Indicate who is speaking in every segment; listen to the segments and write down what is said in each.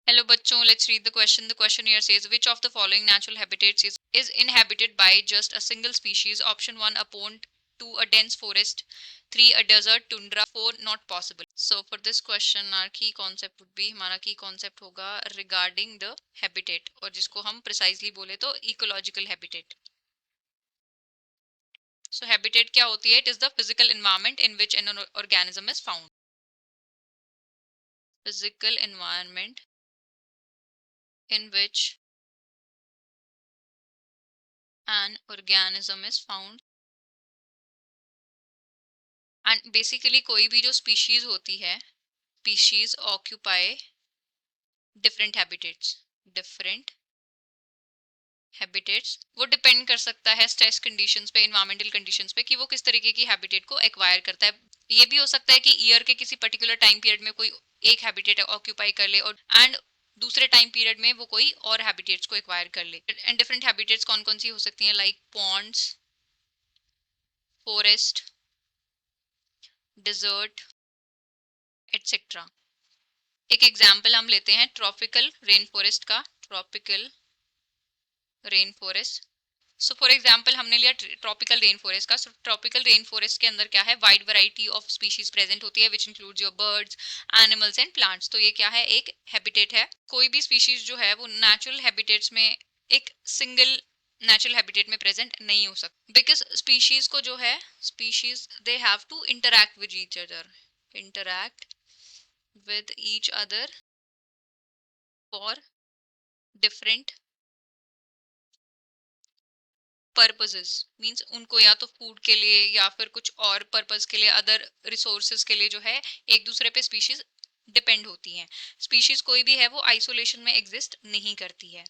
Speaker 1: Hello बच्चों, let's read the question. The question here says, which of the following natural habitats is inhabited by just a single species? Option 1, a pond; 2, a dense forest; 3, a desert; tundra; 4, not possible. So for this question, our key concept would be, हमारा key concept होगा regarding the habitat, और जिसको हम precisely बोले तो ecological habitat. So habitat क्या होती है? It is the physical environment in which an organism is found. Physical environment in which an organism is found. And basically कोई भी जो स्पीशीज होती है, स्पीशीज ऑक्यूपाई डिफरेंट हैबिटेट्स। वो डिपेंड कर सकता है स्ट्रेस कंडीशंस पे, इन्वायरमेंटल कंडीशंस पे, कि वो किस तरीके की हैबिटेट को एक्वायर करता है। ये भी हो सकता है कि ईयर के किसी पर्टिकुलर टाइम पीरियड में कोई एक हैबिटेट ऑक्यूपाई कर ले, और एंड दूसरे टाइम पीरियड में वो कोई और हैबिटेट्स को एक्वायर कर ले। एंड डिफरेंट हैबिटेट्स कौन कौन सी हो सकती हैं? Like ponds, forest, desert, etcetera. एक एग्जाम्पल हम लेते हैं ट्रॉपिकल रेन फॉरेस्ट का। Tropical rain forest, so for example हमने लिया ट्रॉपिकल रेन फॉरेस्ट का। ट्रॉपिकल रेन फॉरेस्ट के अंदर क्या है? Wide variety of species present होती है, which includes your birds, animals and plants. तो ये क्या है? एक हैबिटेट है। कोई भी स्पीशीज जो है वो नेचुरल हैबिटेट्स में एक सिंगल नेचुरल हैबिटेट में प्रेजेंट नहीं हो सकता, बिकॉज स्पीशीज को जो है, species they have to interact with each other, interact with each other for different purposes. Means उनको या तो फूड के लिए या फिर कुछ और पर्पस के लिए, अदर रिसोर्सेज के लिए जो है एक दूसरे पे स्पीशीज डिपेंड होती हैं। स्पीशीज कोई भी है वो आइसोलेशन में एग्जिस्ट नहीं करती है।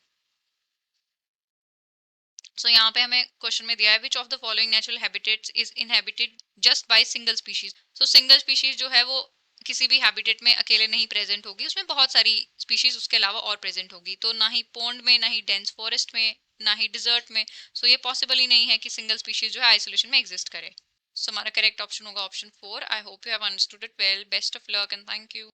Speaker 1: सो यहाँ पे हमें क्वेश्चन में दिया है, which of the following natural habitats is inhabited just by single species. So single species जो है वो किसी भी हैबिटेट में अकेले नहीं प्रेजेंट होगी, उसमें बहुत सारी स्पीशीज उसके अलावा और प्रेजेंट होगी। तो ना ही पोन्ड में, ना ही डेंस फॉरेस्ट में, ना ही डिजर्ट में। सो ये पॉसिबल ही नहीं है कि सिंगल स्पीशीज जो है आइसोलेशन में एग्जिस्ट करे। सो हमारा करेक्ट ऑप्शन होगा option 4। I hope you have understood it well. Best of luck and thank you.